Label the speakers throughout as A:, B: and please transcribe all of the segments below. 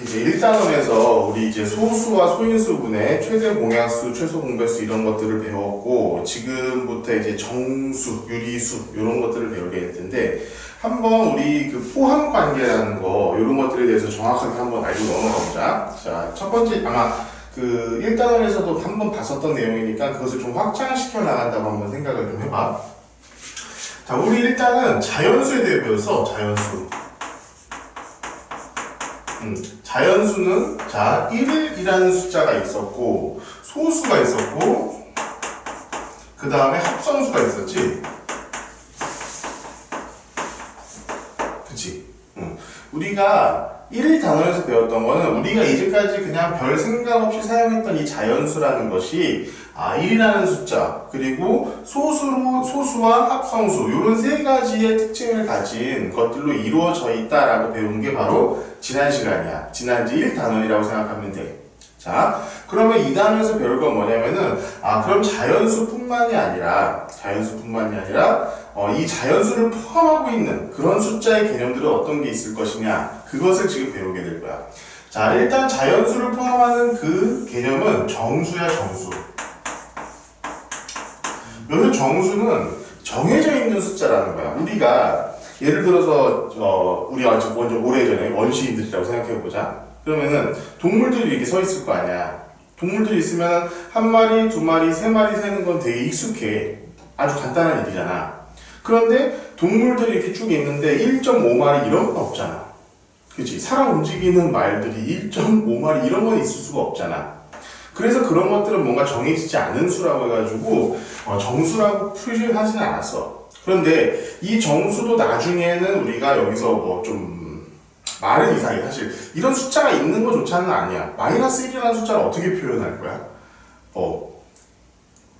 A: 이제 1단원에서 우리 이제 소수와 소인수분의 최대 공약수, 최소 공배수 이런 것들을 배웠고, 지금부터 이제 정수, 유리수 이런 것들을 배우게 될 텐데, 한번 우리 그 포함 관계라는 거 이런 것들에 대해서 정확하게 한번 알고 넘어가 보자. 자, 첫 번째 아마 그 1단원에서도 한번 봤었던 내용이니까 그것을 좀 확장시켜 나간다고 한번 생각을 좀 해봐. 자, 우리 일단은 자연수에 대해 배워서 자연수. 자연수는 자 1이라는 숫자가 있었고 소수가 있었고 그 다음에 합성수가 있었지. 그치? 우리가 1 단원에서 배웠던 거는 우리가 이제까지 그냥 별 생각 없이 사용했던 이 자연수라는 것이 1이라는 숫자 그리고 소수와 합성수 이런 세 가지의 특징을 가진 것들로 이루어져 있다라고 배운 게 바로 지난 시간이야. 지난지 1단원이라고 생각하면 돼. 자, 그러면 2단원에서 배울 건 뭐냐면은 그럼 자연수뿐만이 아니라 이 자연수를 포함하고 있는 그런 숫자의 개념들은 어떤 게 있을 것이냐 그것을 지금 배우게 될 거야. 자, 일단 자연수를 포함하는 그 개념은 정수야, 정수. 여기서 정수는 정해져 있는 숫자라는 거야. 우리가 예를 들어서 우리가 먼저 오래전에 원시인들이라고 생각해보자. 그러면은 동물들이 이렇게 서 있을 거 아니야. 동물들이 있으면 한 마리, 두 마리, 세 마리 세는 건 되게 익숙해. 아주 간단한 일이잖아. 그런데 동물들이 이렇게 쭉 있는데 1.5마리 이런 건 없잖아. 그치? 살아 움직이는 말들이 1.5마리 이런 건 있을 수가 없잖아. 그래서 그런 것들은 뭔가 정해지지 않은 수라고 해가지고 정수라고 표시하지는 않았어. 그런데 이 정수도 나중에는 우리가 여기서 뭐 좀 말은 이상해. 사실 이런 숫자가 있는 것조차는 아니야. 마이너스 1이라는 숫자를 어떻게 표현할 거야?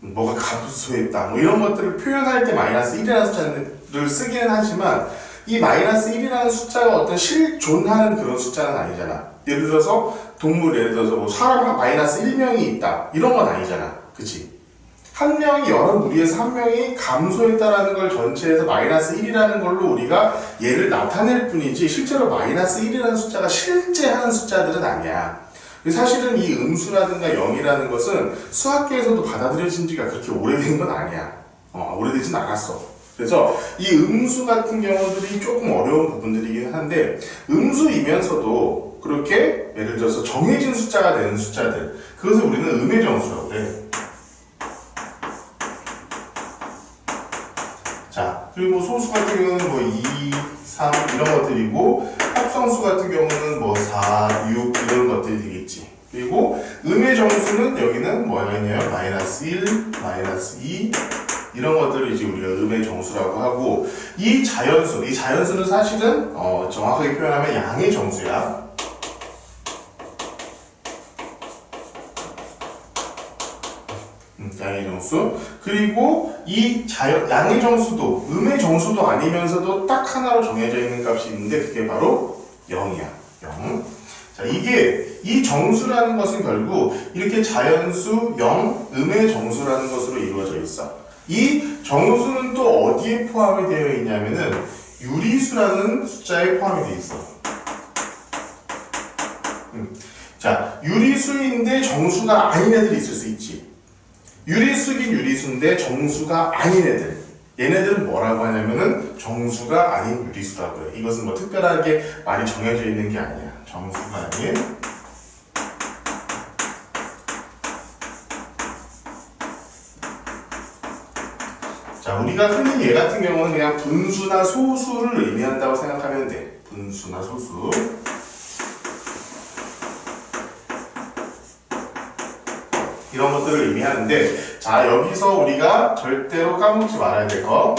A: 뭐가 감소했다 뭐 이런 것들을 표현할 때 마이너스 1이라는 숫자를 쓰기는 하지만 이 마이너스 1이라는 숫자가 어떤 실존하는 그런 숫자는 아니잖아. 예를 들어서 예를 들어서 뭐 사람 마이너스 1명이 있다 이런 건 아니잖아. 그치? 한 명이 여러 무리에서 한 명이 감소했다라는 걸 전체에서 마이너스 1이라는 걸로 우리가 얘를 나타낼 뿐이지 실제로 마이너스 1이라는 숫자가 실제하는 숫자들은 아니야. 사실은 이 음수라든가 0이라는 것은 수학계에서도 받아들여진 지가 그렇게 오래된 건 아니야. 오래되진 않았어. 그래서 이 음수 같은 경우들이 조금 어려운 부분들이긴 한데 음수이면서도 그렇게 예를 들어서 정해진 숫자가 되는 숫자들 그것을 우리는 음의 정수라고 해. 자, 그리고 소수 같은 경우는 뭐 2, 3 이런 것들이고 합성수 같은 경우는 뭐 4, 6 이런 것들이 되겠지. 그리고 음의 정수는 여기는 뭐가 있냐면 마이너스 1, 마이너스 2 이런 것들을 이제 우리가 음의 정수라고 하고 이 자연수는 사실은 정확하게 표현하면 양의 정수야. 양의 정수. 그리고 이 양의 정수도 음의 정수도 아니면서도 딱 하나로 정해져 있는 값이 있는데 그게 바로 0이야. 0. 자, 이 정수라는 것은 결국 이렇게 자연수 0, 음의 정수라는 것으로 이루어져 있어. 이 정수는 또 어디에 포함이 되어 있냐면은 유리수라는 숫자에 포함이 되어 있어. 자, 유리수인데 정수가 아닌 애들이 있을 수 있지. 유리수긴 유리수인데 정수가 아닌 애들. 얘네들은 뭐라고 하냐면은 정수가 아닌 유리수라고 해. 이것은 뭐 특별하게 말이 정해져 있는 게 아니야. 정수가 아닌. 자, 우리가 흔히 얘 같은 경우는 그냥 분수나 소수를 의미한다고 생각하면 돼. 분수나 소수. 이런 것들을 의미하는데, 자, 여기서 우리가 절대로 까먹지 말아야 될 거.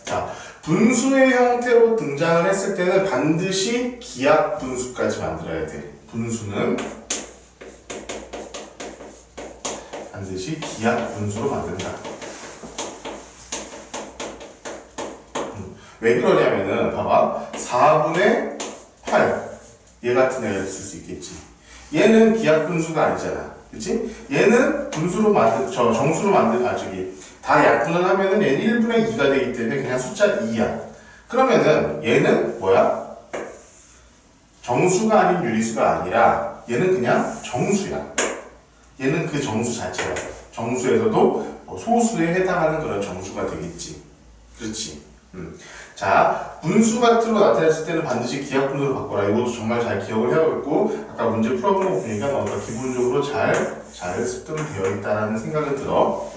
A: 자, 분수의 형태로 등장을 했을 때는 반드시 기하 분수까지 만들어야 돼. 분수는 반드시 기하 분수로 만든다. 왜 그러냐면은 봐봐 4분의 8 얘 같은 애가 있을 수 있겠지. 얘는 기하 분수가 아니잖아. 그치? 얘는 분수로 정수로 다 약분을 하면은 얘는 1분의 2가 되기 때문에 그냥 숫자 2야. 그러면은 얘는 뭐야? 정수가 아닌 유리수가 아니라 얘는 그냥 정수야. 얘는 그 정수 자체야. 정수에서도 소수에 해당하는 그런 정수가 되겠지. 그렇지. 자, 분수 같은 거 나타냈을 때는 반드시 기하분수로 바꿔라. 이것도 정말 잘 기억을 해야겠고, 아까 문제 풀어본 거 보니까 뭔가 기본적으로 잘 습득되어 있다는 생각이 들어.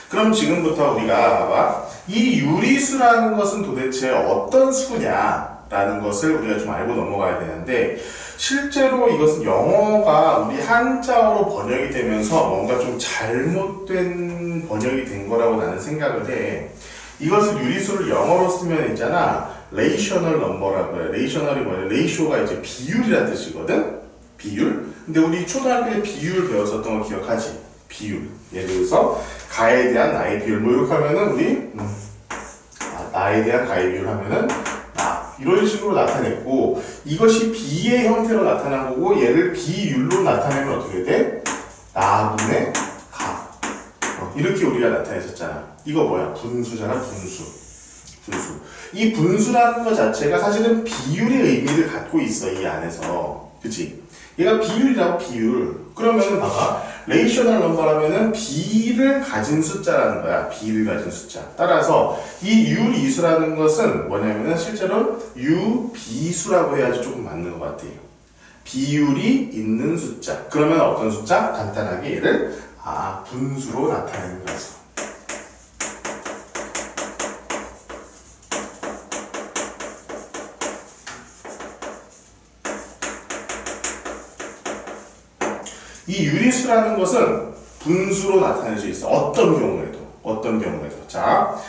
A: 그럼 지금부터 우리가 봐봐. 이 유리수라는 것은 도대체 어떤 수냐라는 것을 우리가 좀 알고 넘어가야 되는데, 실제로 이것은 영어가 우리 한자어로 번역이 되면서 뭔가 좀 잘못된 번역이 된 거라고 나는 생각을 해. 이것을 유리수를 영어로 쓰면 있잖아. 레이셔널 넘버라고 해. 레이셔널이 뭐냐? 레이쇼가 이제 비율이라는 뜻이거든? 비율? 근데 우리 초등학교 때 비율 배웠었던 거 기억하지? 비율. 예를 들어서 가에 대한 나의 비율. 뭐 이렇게 하면은 우리 나에 대한 가의 비율 하면은 이런 식으로 나타냈고, 이것이 비의 형태로 나타난 거고, 얘를 비율로 나타내면 어떻게 돼? 나분의 가. 이렇게 우리가 나타냈었잖아. 이거 뭐야? 분수잖아, 분수. 이 분수라는 것 자체가 사실은 비율의 의미를 갖고 있어, 이 안에서. 그치? 얘가 비율이라고, 비율. 그러면은 봐봐. 레이셔널 넘버라면은 비를 가진 숫자라는 거야. 비를 가진 숫자. 따라서 이 유리수라는 것은 뭐냐면은 실제로 유비수라고 해야지 조금 맞는 것 같아요. 비율이 있는 숫자. 그러면 어떤 숫자? 간단하게 얘를 분수로 나타내는 거죠. 이 유리수라는 것은 분수로 나타낼 수 있어. 어떤 경우에도. 자,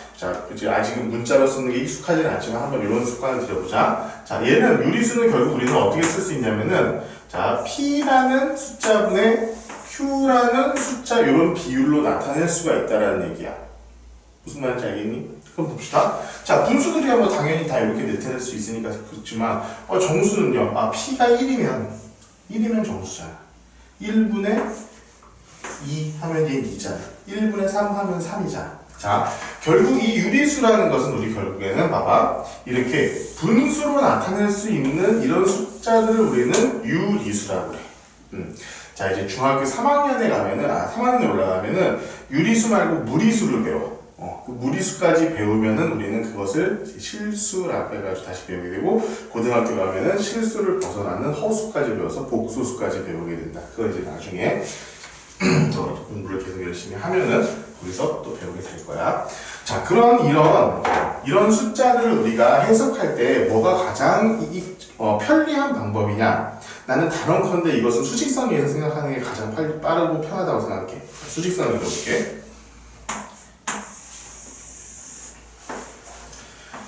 A: 이제 아직은 문자로 쓰는 게 익숙하지는 않지만 한번 이런 습관을 들여보자. 자, 얘는 유리수는 결국 우리는 어떻게 쓸 수 있냐면은, 자, P라는 숫자분의 Q라는 숫자 이런 비율로 나타낼 수가 있다라는 얘기야. 무슨 말인지 알겠니? 그럼 봅시다. 자, 분수들이 뭐 당연히 다 이렇게 나타낼 수 있으니까 그렇지만, 정수는요. P가 1이면 정수잖아. 1분의 2 하면 얘 2잖아. 1분의 3 하면 3이잖아. 자, 결국 이 유리수라는 것은 우리 결국에는 봐봐. 이렇게 분수로 나타낼 수 있는 이런 숫자들을 우리는 유리수라고 해. 자, 이제 중학교 3학년에 가면은, 3학년에 올라가면은 유리수 말고 무리수를 배워. 그 무리수까지 배우면은 우리는 그것을 실수라고 해가지고 다시 배우게 되고, 고등학교 가면은 실수를 벗어나는 허수까지 배워서 복소수까지 배우게 된다. 그걸 이제 나중에 공부를 계속 열심히 하면은 거기서 또 배우게 될 거야. 자, 그런 이런 숫자들을 우리가 해석할 때 뭐가 가장 편리한 방법이냐? 나는 단언컨대 이것은 수직선에서 생각하는 게 가장 빠르고 편하다고 생각해. 수직선을 그려볼게.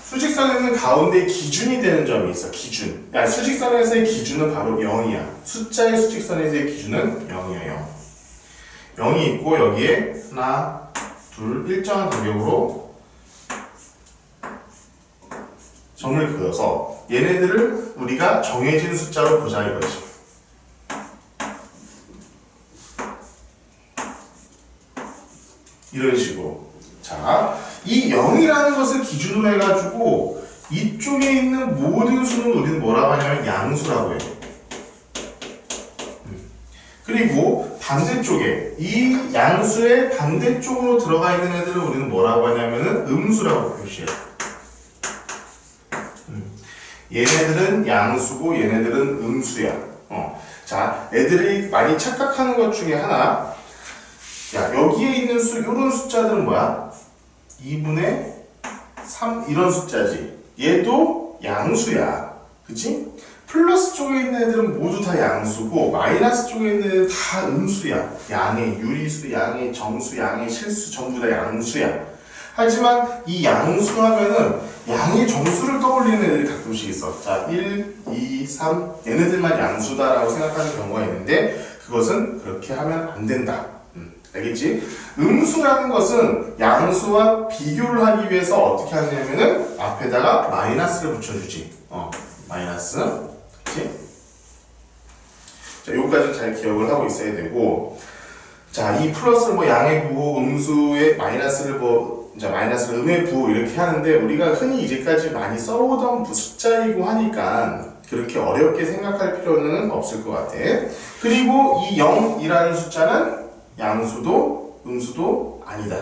A: 수직선에는 가운데 기준이 되는 점이 있어. 기준. 수직선에서의 기준은 바로 0이야. 숫자의 수직선에서의 기준은 0이야. 0이 있고 여기에 하나, 둘, 일정한 간격으로 점을 그어서 얘네들을 우리가 정해진 숫자로 보자 이거지. 이런 식으로. 자, 이 0이라는 것을 기준으로 해가지고 이쪽에 있는 모든 수는 우리는 뭐라고 하냐면 양수라고 해요. 그리고 반대쪽에 이 양수의 반대쪽으로 들어가 있는 애들을 우리는 뭐라고 하냐면은 음수라고 표시해요. 얘네들은 양수고 얘네들은 음수야. 자, 애들이 많이 착각하는 것 중에 하나. 야, 여기에 있는 요런 숫자들은 뭐야? 2분의 3 이런 숫자지. 얘도 양수야. 그치? 플러스 쪽에 있는 애들은 모두 다 양수고 마이너스 쪽에 있는 애들은 다 음수야. 양의 유리수, 양의 정수, 양의 실수 전부 다 양수야. 하지만 이 양수 하면은 양의 정수를 떠올리는 애들이 가끔씩 있어. 자, 1, 2, 3 얘네들만 양수다라고 생각하는 경우가 있는데 그것은 그렇게 하면 안 된다. 알겠지? 음수라는 것은 양수와 비교를 하기 위해서 어떻게 하냐면은 앞에다가 마이너스를 붙여주지. 마이너스. 그치? 자, 요까지는 잘 기억을 하고 있어야 되고, 자, 이 플러스를 뭐 양의 부호, 음수의 마이너스를 이제 마이너스를 음의 부호 이렇게 하는데 우리가 흔히 이제까지 많이 써오던 숫자이고 하니까 그렇게 어렵게 생각할 필요는 없을 것 같아. 그리고 이 0이라는 숫자는 양수도 음수도 아니다.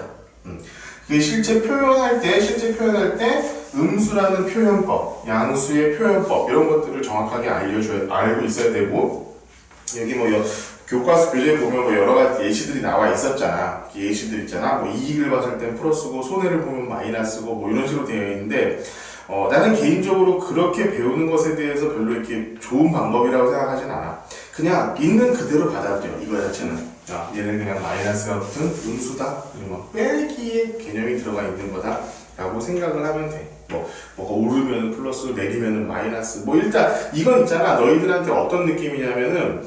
A: 그게 실제 표현할 때 음수라는 표현법, 양수의 표현법 이런 것들을 정확하게 알고 있어야 되고, 여기 뭐 교과서 교재에 보면 뭐 여러 가지 예시들이 나와 있었잖아. 예시들 있잖아. 뭐 이익을 봤을 땐 플러스고 손해를 보면 마이너스고 뭐 이런 식으로 되어 있는데, 나는 개인적으로 그렇게 배우는 것에 대해서 별로 이렇게 좋은 방법이라고 생각하진 않아. 그냥 있는 그대로 받아들여, 이거 자체는. 얘는 그냥 마이너스가 붙은 음수다. 그리고 빼기의 개념이 들어가 있는 거다. 라고 생각을 하면 돼. 뭐가 오르면 플러스, 내리면 마이너스. 뭐 일단 이건 있잖아. 너희들한테 어떤 느낌이냐면은,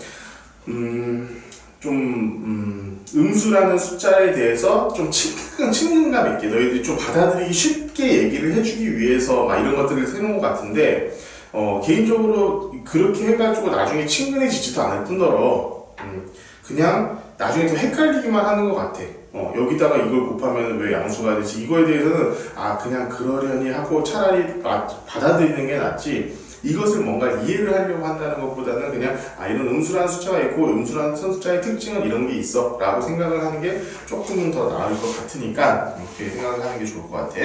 A: 음수라는 숫자에 대해서 좀 친근감 있게 너희들이 좀 받아들이기 쉽게 얘기를 해주기 위해서 막 이런 것들을 해놓은 것 같은데, 개인적으로 그렇게 해가지고 나중에 친근해지지도 않을 뿐더러, 그냥 나중에 좀 헷갈리기만 하는 것 같아. 여기다가 이걸 곱하면 왜 양수가 되지? 이거에 대해서는 그냥 그러려니 하고 차라리 받아들이는 게 낫지, 이것을 뭔가 이해를 하려고 한다는 것보다는 그냥 이런 음수라는 숫자가 있고 음수라는 숫자의 특징은 이런 게 있어 라고 생각을 하는 게 조금 더 나을 것 같으니까 이렇게 생각을 하는 게 좋을 것 같아.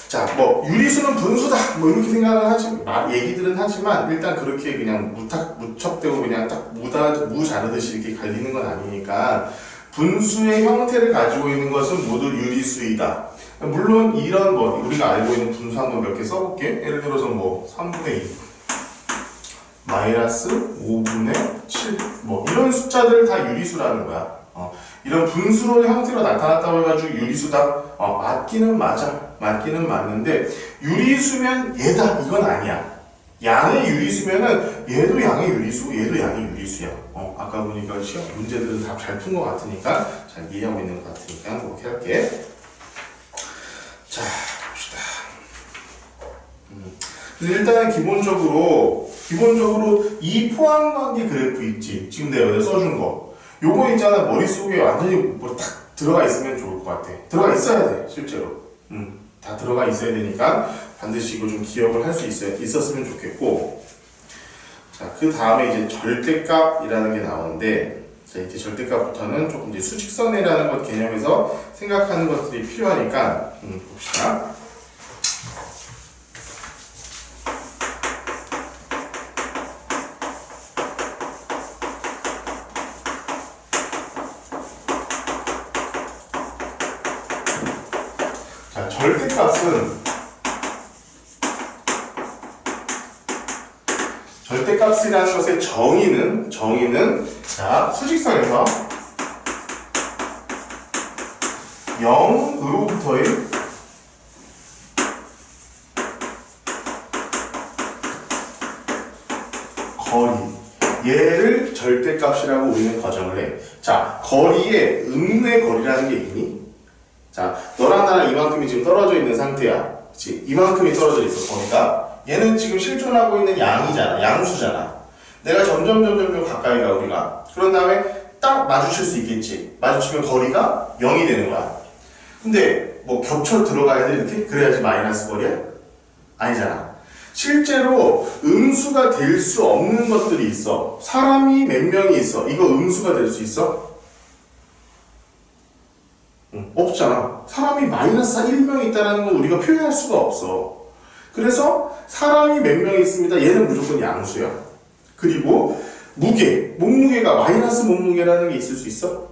A: 자, 뭐 유리수는 분수다 뭐 이렇게 생각을 얘기들은 하지만 일단 그렇게 그냥 무척대고 그냥 딱 무 자르듯이 이렇게 갈리는 건 아니니까, 분수의 형태를 가지고 있는 것은 모두 유리수이다. 물론 이런 우리가 알고 있는 분수 한번 몇 개 써볼게. 예를 들어서 3분의 2 마이너스 5분의 7 이런 숫자들 다 유리수라는 거야. 이런 분수의 형태로 나타났다고 해가지고 유리수다. 맞기는 맞는데 유리수면 얘다 이건 아니야. 양의 유리수면은 얘도 양의 유리수고 얘도 양의 유리수야. 아까 보니까 시험 문제들은 다 잘 푼 것 같으니까, 잘 이해하고 있는 것 같으니까 그렇게 할게. 자, 봅시다. 일단 기본적으로 이 포함관계 그래프 있지. 지금 내가 여기 써준 거. 요거 있잖아. 머릿속에 완전히 딱 들어가 있으면 좋을 것 같아. 들어가 있어야 돼, 실제로. 다 들어가 있어야 되니까 반드시 이거 좀 기억을 할 수 있었으면 좋겠고. 자, 그 다음에 이제 절대값이라는 게 나오는데, 자, 이제 절대값부터는 조금 이제 수직선이라는 것 개념에서 생각하는 것들이 필요하니까, 봅시다. 자, 절대값이라는 것의 정의는 자, 수직선에서 0으로부터의 거리, 얘를 절대값이라고 우리는 가정을 해. 자, 거리에 음의 거리라는 게 있니? 자, 너랑 나랑 이만큼이 지금 떨어져 있는 상태야. 그치? 이만큼이 떨어져 있어, 거리가. 얘는 지금 실존하고 있는 양이잖아. 양수잖아. 내가 점점 가까이 가, 우리가. 그런 다음에 딱 마주칠 수 있겠지. 마주치면 거리가 0이 되는 거야. 근데 겹쳐 들어가야 돼, 이렇게? 그래야지 마이너스 거리야? 아니잖아. 실제로 음수가 될 수 없는 것들이 있어. 사람이 몇 명이 있어. 이거 음수가 될 수 있어? 없잖아. 사람이 마이너스 1명 있다는 건 우리가 표현할 수가 없어. 그래서 사람이 몇 명 있습니다. 얘는 무조건 양수야. 그리고 몸무게가 마이너스 몸무게라는 게 있을 수 있어?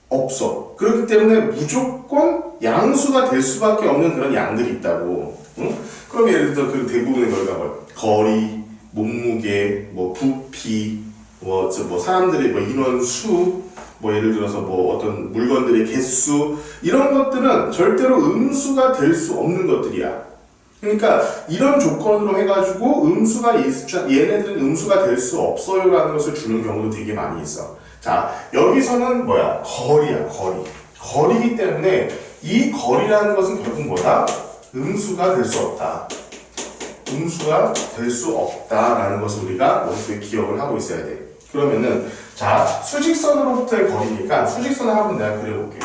A: 없어. 그렇기 때문에 무조건 양수가 될 수밖에 없는 그런 양들이 있다고. 그럼 예를 들어 그 대부분의 거리가 거리, 몸무게, 부피, 사람들의 인원수, 예를 들어서 어떤 물건들의 개수, 이런 것들은 절대로 음수가 될 수 없는 것들이야. 그러니까 이런 조건으로 해가지고 얘네들은 음수가 될 수 없어요 라는 것을 주는 경우도 되게 많이 있어. 자, 여기서는 거리야, 거리. 거리이기 때문에 이 거리라는 것은 결국 뭐다? 음수가 될 수 없다. 음수가 될 수 없다라는 것을 우리가 머릿속에 기억을 하고 있어야 돼. 그러면은, 자, 수직선으로부터의 거리니까 수직선을 한번 내가 그려볼게.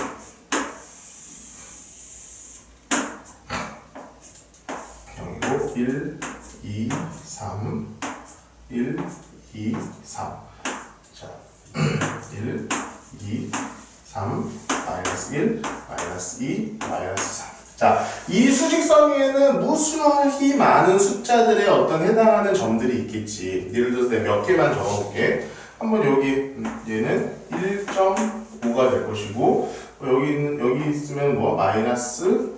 A: 여기고 1, 2, 3, 1, 2, 3. 자, 1, 2, 3, 마이너스 1, 마이너스 2, 마이너스 3. 자, 이 수직선 위에는 무수히 많은 숫자들의 어떤 해당하는 점들이 있겠지. 예를 들어서 내가 몇 개만 적어볼게. 한번 여기 얘는 1.5가 될 것이고, 여기 있으면 뭐 마이너스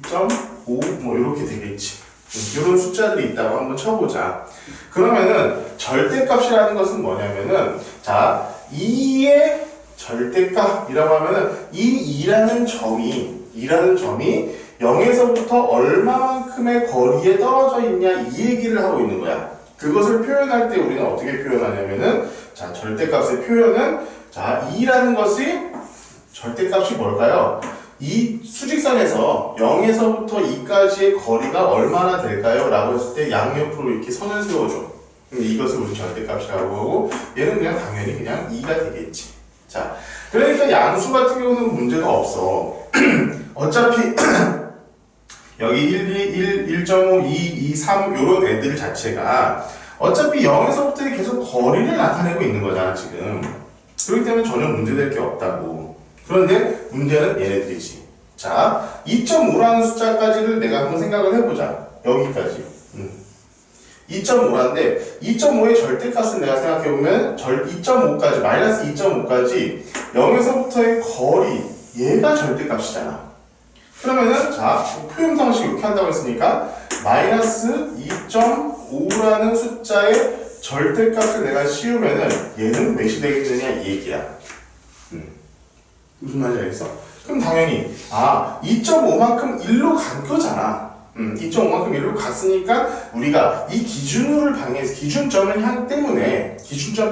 A: 2.5 뭐 이렇게 되겠지. 이런 숫자들이 있다고 한번 쳐보자. 그러면은 절대값이라는 것은 뭐냐면은, 자, 2의 절대값이라고 하면은 이 2라는 점이 0에서부터 얼마만큼의 거리에 떨어져 있냐 이 얘기를 하고 있는 거야. 그것을 표현할 때 우리는 어떻게 표현하냐면은, 자, 절대값의 표현은, 자, 2라는 것이 절대값이 뭘까요? 이 수직선에서 0에서부터 2까지의 거리가 얼마나 될까요? 라고 했을 때 양옆으로 이렇게 선을 세워줘. 이것을 우리 절대값이라고 하고, 얘는 그냥 당연히 그냥 2가 되겠지. 자, 그러니까 양수 같은 경우는 문제가 없어. 어차피 여기 1, 1.5, 2, 2, 3 요런 애들 자체가 어차피 0에서부터 계속 거리를 나타내고 있는 거잖아 지금. 그렇기 때문에 전혀 문제될 게 없다고. 그런데 문제는 얘네들이지. 자, 2.5라는 숫자까지를 내가 한번 생각을 해보자. 여기까지 2.5인데 2.5의 절대값을 내가 생각해보면 2.5까지 마이너스 2.5까지 0에서부터의 거리 얘가 절대값이잖아. 그러면은 자, 표현 방식 이렇게 한다고 했으니까 마이너스 2.5라는 숫자의 절대값을 내가 씌우면은 얘는 몇이 되겠느냐 이 얘기야. 무슨 말인지 알겠어? 그럼 당연히 2.5만큼 1로 간 거잖아. 2.5만큼 1로 갔으니까 우리가 이 기준을 방해해서 기준점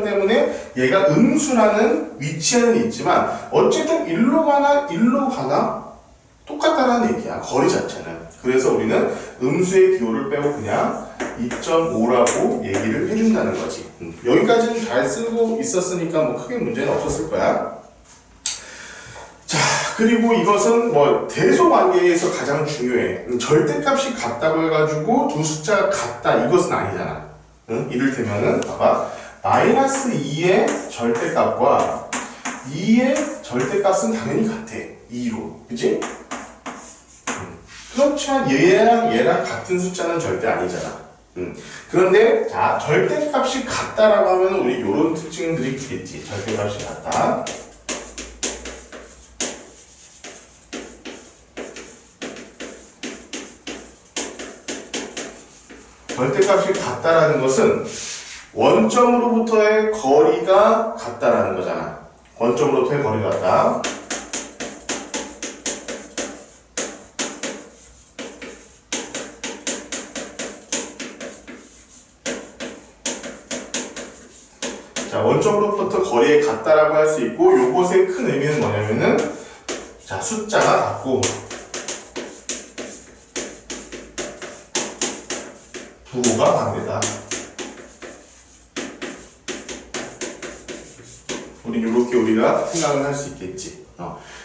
A: 때문에 얘가 음수라는 위치에는 있지만 어쨌든 1로 가나 똑같다라는 얘기야. 거리 자체는. 그래서 우리는 음수의 기호를 빼고 그냥 2.5라고 얘기를 해준다는 거지. 여기까지는 잘 쓰고 있었으니까 뭐 크게 문제는 없었을 거야. 자, 그리고 이것은 뭐 대소 관계에서 가장 중요해. 절대값이 같다고 해가지고 두 숫자가 같다 이것은 아니잖아. 이를테면은 봐봐, 마이너스 2의 절대값과 2의 절대값은 당연히 같아. 2로, 그치? 그렇지만 얘랑 같은 숫자는 절대 아니잖아. 그런데 자, 절대값이 같다라고 하면 우리 이런 특징들이 있겠지. 절대값이 같다. 절대값이 같다라는 것은 원점으로부터의 거리가 같다라는 거잖아. 원점으로부터의 거리가 같다. 자, 원점으로부터 거리에 같다라고 할 수 있고, 요것의 큰 의미는 뭐냐면은, 자, 숫자가 같고, 부호가 반대다. 이렇게 우리가 생각을 할 수 있겠지.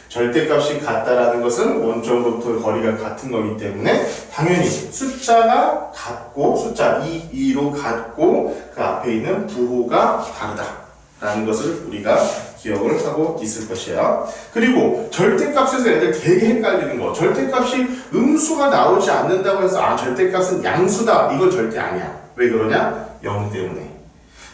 A: 절대값이 같다라는 것은 원점부터 거리가 같은 거기 때문에 당연히 숫자가 같고 숫자 2로 같고 그 앞에 있는 부호가 다르다라는 것을 우리가 기억을 하고 있을 것이야. 그리고 절대값에서 애들 되게 헷갈리는 거. 절대값이 음수가 나오지 않는다고 해서 절대값은 양수다. 이건 절대 아니야. 왜 그러냐? 0 때문에.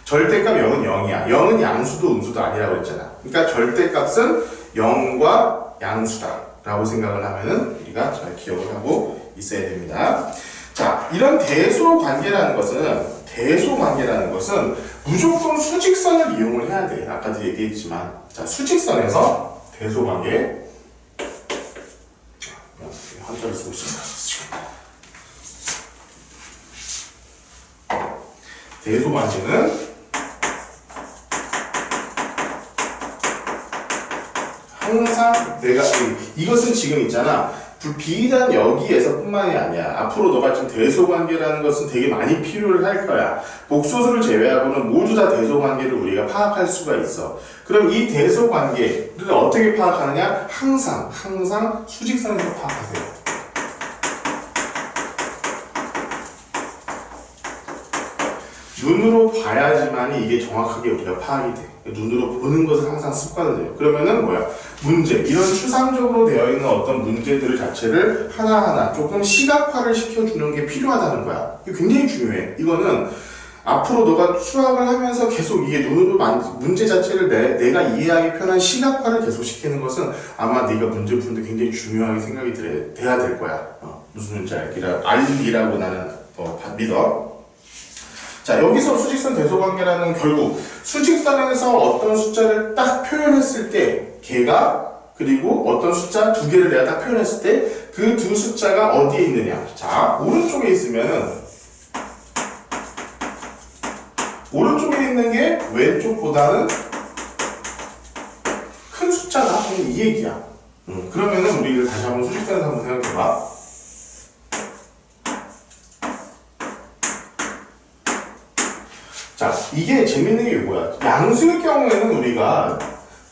A: 절대값 0은 0이야. 0은 양수도 음수도 아니라고 했잖아. 그러니까 절대값은 0과 양수다 라고 생각을 하면은 우리가 잘 기억을 하고 있어야 됩니다. 자, 이런 대소관계라는 것은 무조건 수직선을 이용을 해야 돼. 아까도 얘기했지만, 자, 수직선에서 대소관계 한자를 쓰고 있습니다. 대소관계는 항상 이것은 지금 있잖아. 비단 여기에서 뿐만이 아니야. 앞으로 너가 지금 대소관계라는 것은 되게 많이 필요를 할 거야. 복소수를 제외하고는 모두 다 대소관계를 우리가 파악할 수가 있어. 그럼 이 대소관계를 어떻게 파악하느냐? 항상 수직선에서 파악하세요. 눈으로 봐야지만이 이게 정확하게 우리가 파악이 돼. 눈으로 보는 것을 항상 습관을 돼요. 그러면은 뭐야? 문제, 이런 추상적으로 되어 있는 어떤 문제들 자체를 하나하나 조금 시각화를 시켜주는 게 필요하다는 거야. 이게 굉장히 중요해. 이거는 앞으로 너가 수학을 하면서 계속 이게 눈으로 문제 자체를 내가 이해하기 편한 시각화를 계속 시키는 것은 아마 네가 문제 푸는데 굉장히 중요하게 생각이 돼야 될 거야. 무슨 문제 알기라고 나는 믿어. 자, 여기서 수직선 대소관계라는 결국 수직선에서 어떤 숫자를 딱 표현했을 때 걔가 그리고 어떤 숫자 두 개를 내가 딱 표현했을 때 그 두 숫자가 어디에 있느냐. 자, 오른쪽에 있으면은 오른쪽에 있는 게 왼쪽보다는 큰 숫자다. 이 얘기야. 그러면은 우리 다시 한번 수직선에서 한번 생각해봐. 자, 이게 재밌는 게 뭐야? 양수의 경우에는 우리가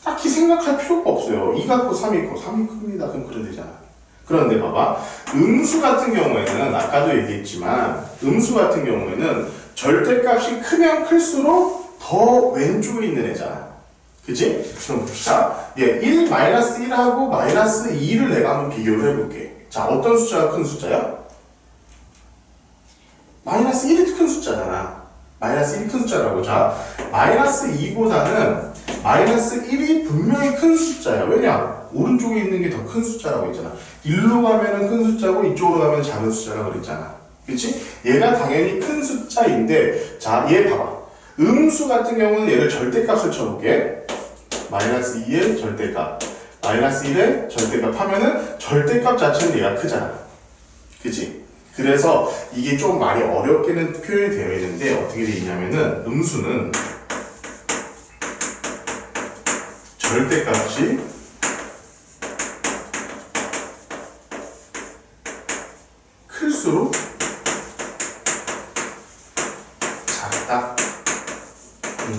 A: 딱히 생각할 필요가 없어요. 2가 크고 3이 크고 3이 큽니다. 그럼 그래 되잖아. 그런데 봐봐. 음수 같은 경우에는 아까도 얘기했지만 음수 같은 경우에는 절대값이 크면 클수록 더 왼쪽에 있는 애잖아. 그치? 그럼 봅시다. 1-1하고 -2를 내가 한번 비교를 해볼게. 자, 어떤 숫자가 큰 숫자야? -1이 큰 숫자잖아. -1이 큰 숫자라고. 자, -2보다는 -1이 분명히 큰 숫자야. 왜냐? 오른쪽에 있는 게 더 큰 숫자라고 했잖아. 일로 가면은 큰 숫자고 이쪽으로 가면 작은 숫자라고 그랬잖아. 그치? 얘가 당연히 큰 숫자인데, 자, 얘 봐봐. 음수 같은 경우는 얘를 절대값을 쳐볼게. -2의 절대값, -1의 절대값 하면은 절대값 자체는 얘가 크잖아. 그치? 그래서 이게 좀 많이 어렵게는 표현이 되어 있는데 어떻게 되어 있냐면은 음수는 절대값이 클수록 작다.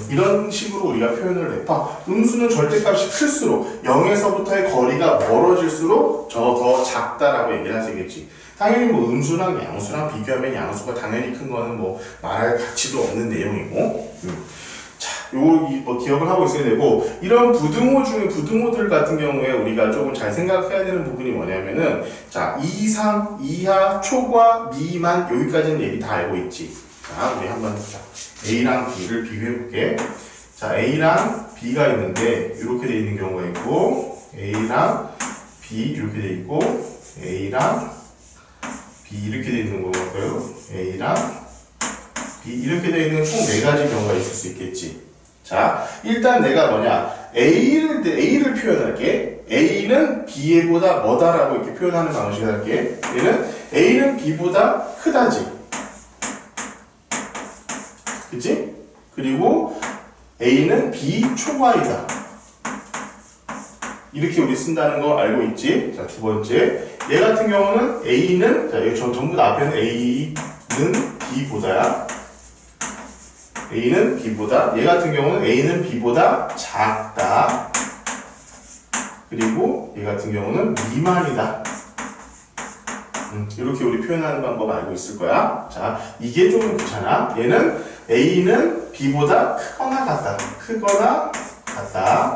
A: 이런 식으로 우리가 표현을 해봐. 음수는 절대값이 클수록 0에서부터의 거리가 멀어질수록 더 작다라고 얘기를 하시겠지. 당연히 뭐 음수랑 양수랑 비교하면 양수가 당연히 큰 거는 뭐 말할 가치도 없는 내용이고. 자, 요거 기억을 하고 있어야 되고, 이런 부등호 중에 부등호들 같은 경우에 우리가 조금 잘 생각해야 되는 부분이 뭐냐면은, 자, 이상, 이하, 초과, 미만, 여기까지는 얘기 다 알고 있지. 자, 우리 한번 A랑 B를 비교해 볼게. 자, A랑 B가 있는데 이렇게 돼 있는 경우가 있고, A랑 B 이렇게 돼 있고, A랑 B 이렇게 돼 있는 거고요. A랑 B 이렇게 돼 있는 총 4가지 경우가 있을 수 있겠지. 자, 일단 내가 뭐냐, A를 표현할게. A는 B보다 뭐다라고 이렇게 표현하는 방식을 할게. A는 B보다 크다지. 그치? 그리고 A는 B 초과이다. 이렇게 우리 쓴다는 거 알고 있지? 자, 두 번째. 얘 같은 경우는 A는, 자, 여기 전부 다 앞에는 A는 B보다야. A는 B보다. 얘 같은 경우는 A는 B보다 작다. 그리고 얘 같은 경우는 미만이다. 이렇게 우리 표현하는 방법 알고 있을 거야. 자, 이게 좀 귀찮아. 얘는 A는 B보다 크거나 같다. 크거나 같다.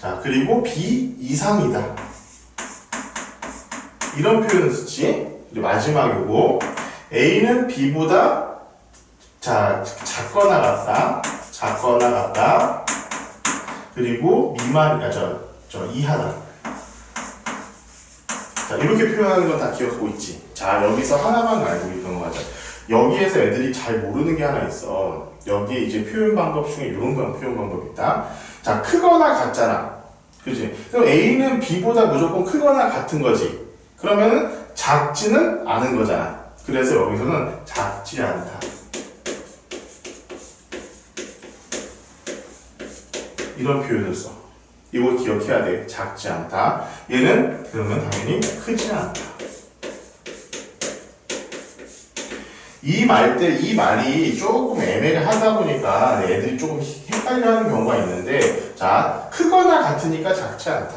A: 자, 그리고 B 이상이다. 이런 표현을 쓰지. 그리고 마지막 요거. A는 B보다 작거나 같다. 작거나 같다. 그리고 이하다. 자, 이렇게 표현하는 건 다 기억하고 있지. 자, 여기서 하나만 알고 있던 거 같아. 여기에서 애들이 잘 모르는 게 하나 있어. 여기에 이제 표현 방법 중에 이런 표현 방법이 있다. 자, 크거나 같잖아. 그치? 그럼 A는 B보다 무조건 크거나 같은 거지. 그러면은 작지는 않은 거잖아. 그래서 여기서는 작지 않다. 이런 표현을 써. 이거 기억해야 돼. 작지 않다. 얘는 그러면 당연히 크지 않다. 이 말이 조금 애매하다 보니까 애들이 조금 헷갈려하는 경우가 있는데, 자, 크거나 같으니까 작지 않다.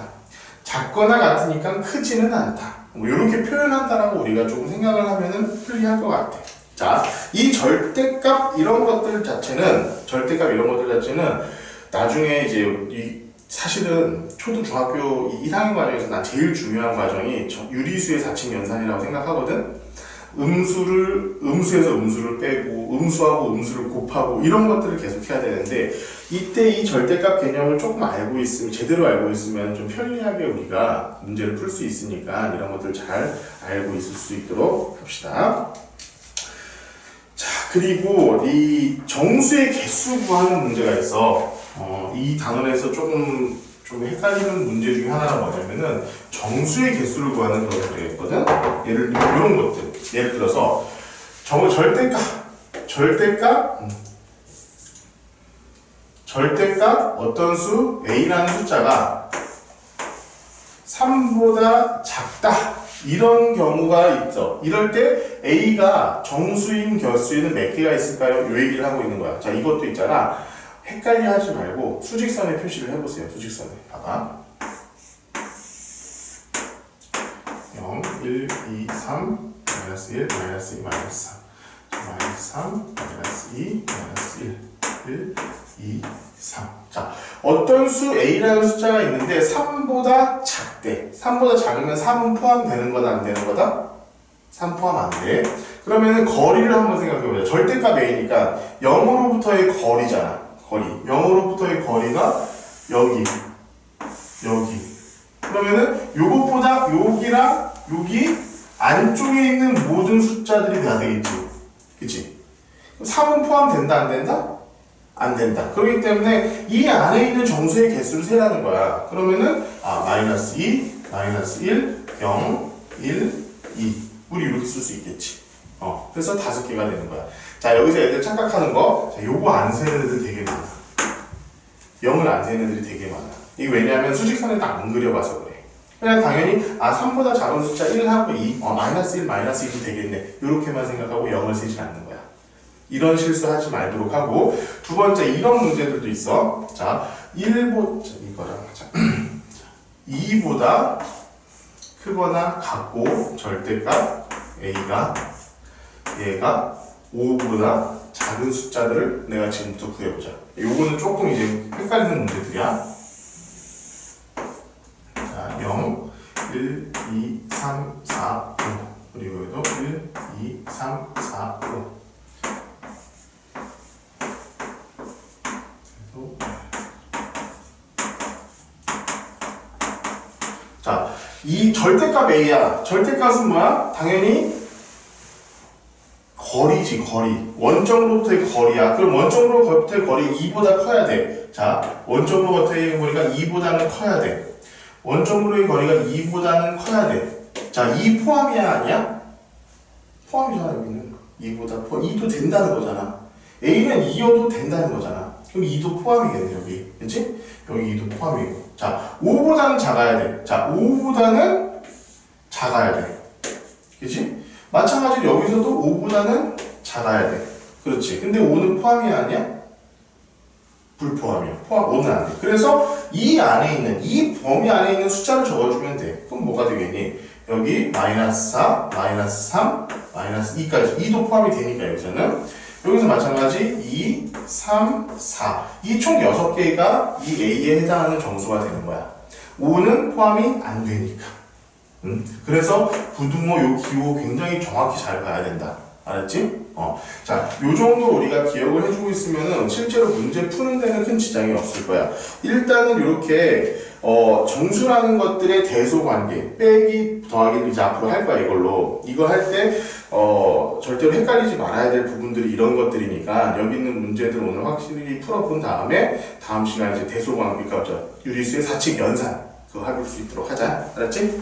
A: 작거나 같으니까 크지는 않다. 뭐 이렇게 표현한다라고 우리가 조금 생각을 하면은 편리할 것 같아. 자, 자, 이 절대값 이런 것들 자체는 나중에 이제 사실은 초등 중학교 2학년 과정에서 난 제일 중요한 과정이 유리수의 4층 연산이라고 생각하거든. 음수에서 음수를 빼고 음수하고 음수를 곱하고 이런 것들을 계속 해야 되는데 이때 이 절대값 개념을 조금 알고 있으면 제대로 알고 있으면 좀 편리하게 우리가 문제를 풀 수 있으니까 이런 것들 잘 알고 있을 수 있도록 합시다. 자, 그리고 이 정수의 개수 구하는 문제가 있어. 이 단원에서 좀 헷갈리는 문제 중에 하나가 뭐냐면은 정수의 개수를 구하는 그런 문제가 있거든. 예를 들면 이런 것들. 예를 들어서 절대값 어떤 수 a라는 숫자가 3보다 작다 이런 경우가 있어. 이럴 때 a가 정수인 결수에는 몇 개가 있을까요? 이 얘기를 하고 있는 거야. 자, 이것도 있잖아. 헷갈려 하지 말고 수직선에 표시를 해보세요. 수직선에 봐봐. 0, 1, 2, 3 마이너스 1, 마이너스 2, 마이너스 3 마이너스 3, 마이너스 2, 마이너스 1 2, 3 자, 어떤 수 a라는 숫자가 있는데 3보다 작대. 3보다 작으면 3은 포함되는 거다 안 되는 거다? 3 포함 안 돼. 그러면은 거리를 한번 생각해보자. 절대값 a니까 0으로부터의 거리잖아. 거리. 0으로부터의 거리가 여기. 그러면은 요것보다 여기랑 여기 안쪽에 있는 모든 숫자들이 다 되겠지. 그치? 3은 포함된다, 안 된다? 안 된다. 그렇기 때문에 이 안에 있는 정수의 개수를 세라는 거야. 그러면은, 마이너스 2, 마이너스 1, 0, 1, 2. 우리 이렇게 쓸 수 있겠지. 그래서 5개가 되는 거야. 자, 여기서 애들 착각하는 거, 자, 요거 안 세는 애들 되게 많아. 0을 안 세는 애들이 되게 많아. 이게 왜냐하면 수직선에 딱 안 그려봐서 그래. 그냥 당연히 3보다 작은 숫자 1하고 2, 마이너스 1, 마이너스 2도 되겠네. 이렇게만 생각하고 0을 세지 않는 거야. 이런 실수하지 말도록 하고 두 번째 이런 문제들도 있어. 자, 이거랑 하자. 2보다 크거나 같고 절대값 a가 얘가 5보다 작은 숫자들을 내가 지금부터 구해보자. 요거는 조금 이제 헷갈리는 문제들이야. 자, 0, 1, 2, 3, 4, 5 그리고 여기도 1, 2, 3, 4, 5 자, 이 절대값 a야. 절대값은 뭐야? 당연히 거리지, 거리. 원점으로부터의 거리야. 그럼 원점으로부터의 거리 2보다 커야 돼. 자, 원점으로부터의 거리가 2보다는 커야 돼. 원점으로의 거리가 2보다는 커야 돼. 자, 2 포함이야, 아니야? 포함이잖아, 여기는. 2보다 포함. 2도 된다는 거잖아. a는 2여도 된다는 거잖아. 그럼 2도 포함이겠네, 여기. 그치? 여기 2도 포함이고. 자, 5보다는 작아야 돼. 자, 5보다는 작아야 돼. 그치? 마찬가지로 여기서도 5보다는 작아야 돼. 그렇지. 근데 5는 포함이 아니야? 불포함이야. 포함, 5는 안 돼. 그래서 이 안에 있는, 이 범위 안에 있는 숫자를 적어주면 돼. 그럼 뭐가 되겠니? 여기 마이너스 4, 마이너스 3, 마이너스 2까지. 2도 포함이 되니까 여기서는. 여기서 마찬가지 2, 3, 4. 이 총 6개가 이 A에 해당하는 정수가 되는 거야. 5는 포함이 안 되니까. 그래서 부등호 요 기호 굉장히 정확히 잘 봐야 된다. 알았지? 자, 요 정도 우리가 기억을 해주고 있으면은 실제로 문제 푸는 데는 큰 지장이 없을 거야. 일단은 이렇게 정수라는 것들의 대소 관계, 빼기, 더하기를 이제 앞으로 할 거야, 이걸로. 이거 할 때, 절대로 헷갈리지 말아야 될 부분들이 이런 것들이니까, 여기 있는 문제들 오늘 확실히 풀어본 다음에, 다음 시간에 이제 대소 관계, 그러니까 유리수의 4칙 연산, 그거 해볼 수 있도록 하자. 알았지?